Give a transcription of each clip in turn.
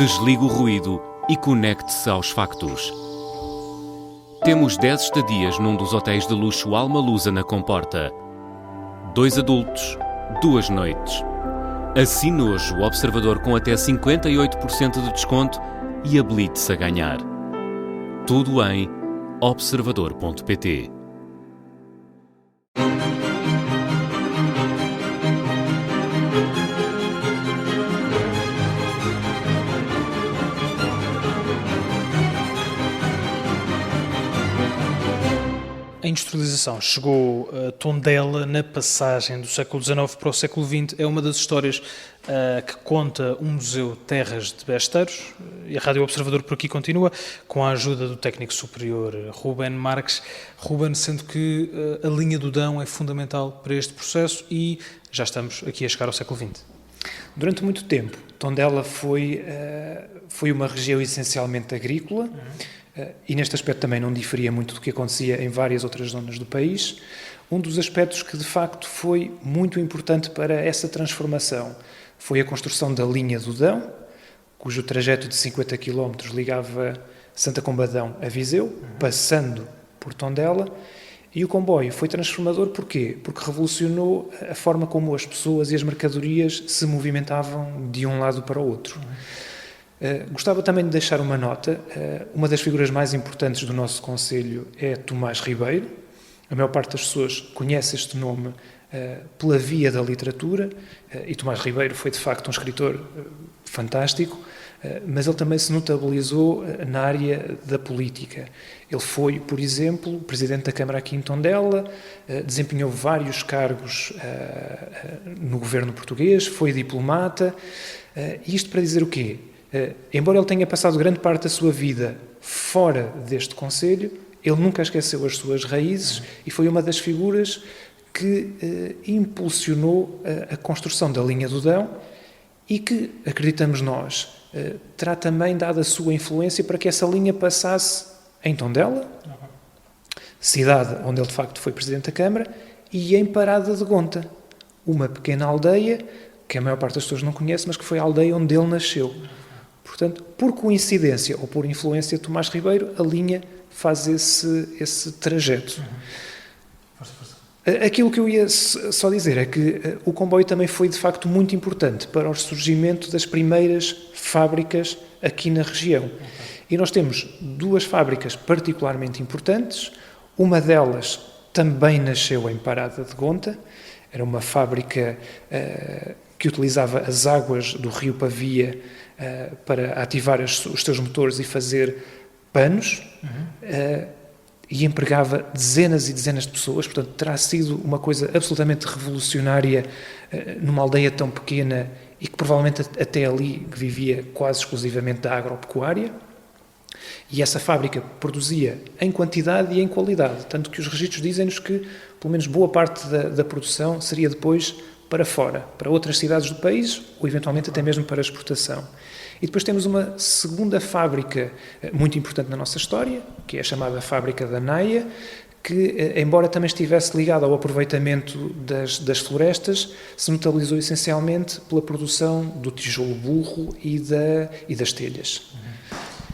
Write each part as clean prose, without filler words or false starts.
Desligue o ruído e conecte-se aos factos. Temos 10 estadias num dos hotéis de luxo Alma Lusa na Comporta. 2 adultos, 2 noites. Assine hoje o Observador com até 58% de desconto e habilite-se a ganhar. Tudo em observador.pt. A industrialização chegou a Tondela na passagem do século XIX para o século XX. É uma das histórias que conta o Museu Terras de Besteiros, e a Rádio Observador por aqui continua, com a ajuda do técnico superior Ruben Marques. Ruben, sendo que a linha do Dão é fundamental para este processo e já estamos aqui a chegar ao século XX. Durante muito tempo, Tondela foi uma região essencialmente agrícola, e neste aspecto também não diferia muito do que acontecia em várias outras zonas do país. Um dos aspectos que de facto foi muito importante para essa transformação foi a construção da linha do Dão, cujo trajeto de 50 km ligava Santa Combadão a Viseu, passando por Tondela, e o comboio foi transformador porquê? Porque revolucionou a forma como as pessoas e as mercadorias se movimentavam de um lado para o outro. Gostava também de deixar uma nota. Uma das figuras mais importantes do nosso concelho é Tomás Ribeiro. A maior parte das pessoas conhece este nome pela via da literatura, e Tomás Ribeiro foi de facto um escritor fantástico, mas ele também se notabilizou na área da política. Ele foi, por exemplo, presidente da Câmara aqui em Tondela, desempenhou vários cargos no governo português, foi diplomata, e isto para dizer o quê? Embora ele tenha passado grande parte da sua vida fora deste concelho, ele nunca esqueceu as suas raízes e foi uma das figuras que impulsionou a construção da linha do Dão e que, acreditamos nós, terá também dado a sua influência para que essa linha passasse em Tondela, cidade onde ele de facto foi Presidente da Câmara, e em Parada de Gonta, uma pequena aldeia que a maior parte das pessoas não conhece, mas que foi a aldeia onde ele nasceu. Portanto, por coincidência ou por influência de Tomás Ribeiro, a linha faz esse trajeto. Aquilo que eu ia só dizer é que o comboio também foi, de facto, muito importante para o surgimento das primeiras fábricas aqui na região. E nós temos 2 fábricas particularmente importantes. Uma delas também nasceu em Parada de Gonta. Era uma fábrica que utilizava as águas do rio Pavia para ativar os seus motores e fazer panos, e empregava dezenas e dezenas de pessoas. Portanto, terá sido uma coisa absolutamente revolucionária numa aldeia tão pequena e que provavelmente até ali vivia quase exclusivamente da agropecuária. E essa fábrica produzia em quantidade e em qualidade, tanto que os registros dizem-nos que pelo menos boa parte da produção seria depois para fora, para outras cidades do país, ou eventualmente até mesmo para exportação. E depois temos uma segunda fábrica muito importante na nossa história, que é a chamada Fábrica da Naia, que, embora também estivesse ligada ao aproveitamento das florestas, se notabilizou essencialmente pela produção do tijolo burro e das telhas.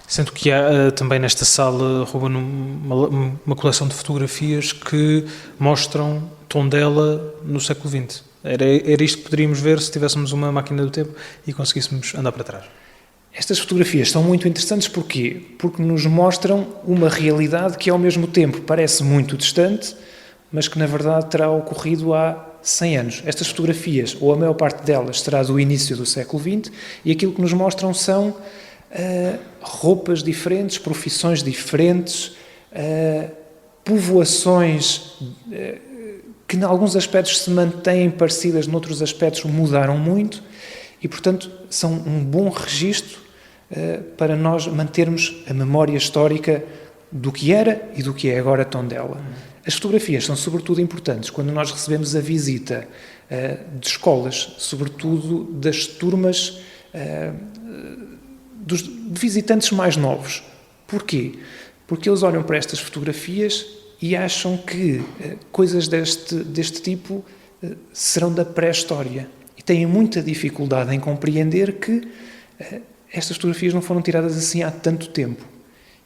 Sendo que há também nesta sala, Ruben, uma coleção de fotografias que mostram Tondela no século XX. Era isto que poderíamos ver se tivéssemos uma máquina do tempo e conseguíssemos andar para trás. Estas fotografias são muito interessantes porquê? Porque nos mostram uma realidade que ao mesmo tempo parece muito distante, mas que na verdade terá ocorrido há 100 anos. Estas fotografias, ou a maior parte delas, será do início do século XX, e aquilo que nos mostram são roupas diferentes, profissões diferentes, povoações que em alguns aspectos se mantêm parecidas, noutros aspectos mudaram muito, e portanto são um bom registro para nós mantermos a memória histórica do que era e do que é agora Tondela. As fotografias são sobretudo importantes quando nós recebemos a visita de escolas, sobretudo das turmas de visitantes mais novos. Porquê? Porque eles olham para estas fotografias e acham que coisas deste tipo serão da pré-história. E têm muita dificuldade em compreender que estas fotografias não foram tiradas assim há tanto tempo.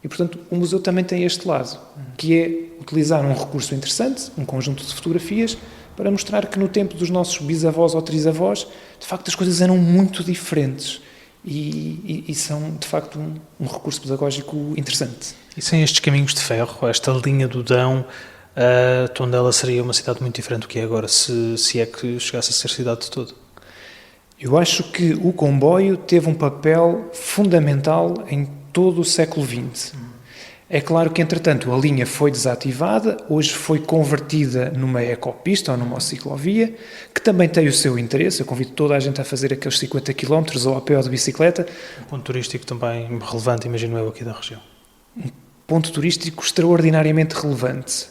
E, portanto, o museu também tem este lado, que é utilizar um recurso interessante, um conjunto de fotografias, para mostrar que no tempo dos nossos bisavós ou trisavós, de facto, as coisas eram muito diferentes e são, de facto, um recurso pedagógico interessante. E sem estes caminhos de ferro, esta linha do Dão, Tondela seria uma cidade muito diferente do que é agora, se é que chegasse a ser cidade de todo. Eu acho que o comboio teve um papel fundamental em todo o século XX. É claro que, entretanto, a linha foi desativada, hoje foi convertida numa ecopista ou numa ciclovia, que também tem o seu interesse. Eu convido toda a gente a fazer aqueles 50 km ou a pé ou de bicicleta. Um ponto turístico também relevante, imagino eu, aqui da região. Um ponto turístico extraordinariamente relevante.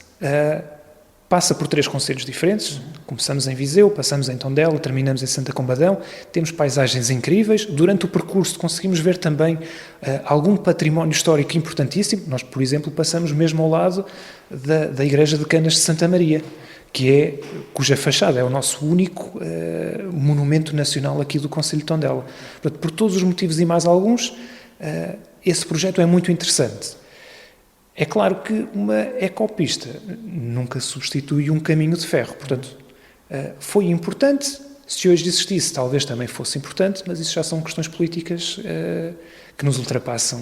Passa por 3 concelhos diferentes. Começamos em Viseu, passamos em Tondela, terminamos em Santa Combadão. Temos paisagens incríveis. Durante o percurso conseguimos ver também algum património histórico importantíssimo. Nós, por exemplo, passamos mesmo ao lado da Igreja de Canas de Santa Maria, cuja fachada é o nosso único monumento nacional aqui do concelho de Tondela. Portanto, por todos os motivos e mais alguns, esse projeto é muito interessante. É claro que uma ecopista nunca substitui um caminho de ferro, portanto, foi importante. Se hoje existisse, talvez também fosse importante, mas isso já são questões políticas que nos ultrapassam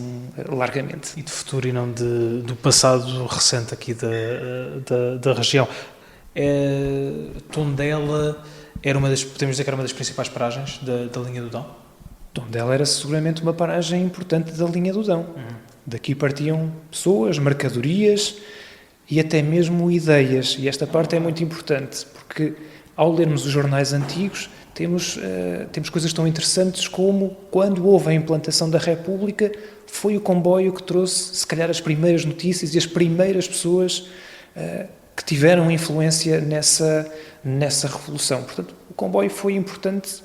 largamente. E de futuro e não do passado recente aqui da região. Tondela podemos dizer que era uma das principais paragens da linha do Dão? Tondela era seguramente uma paragem importante da linha do Dão. Daqui partiam pessoas, mercadorias e até mesmo ideias. E esta parte é muito importante, porque ao lermos os jornais antigos, temos coisas tão interessantes como quando houve a implantação da República, foi o comboio que trouxe, se calhar, as primeiras notícias e as primeiras pessoas que tiveram influência nessa revolução. Portanto, o comboio foi importante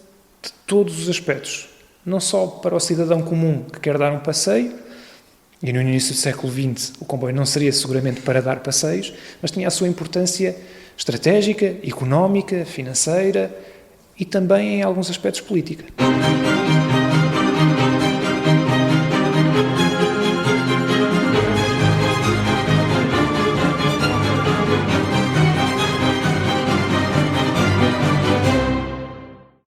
de todos os aspectos. Não só para o cidadão comum que quer dar um passeio, e no início do século XX o comboio não seria seguramente para dar passeios, mas tinha a sua importância estratégica, económica, financeira e também em alguns aspectos política.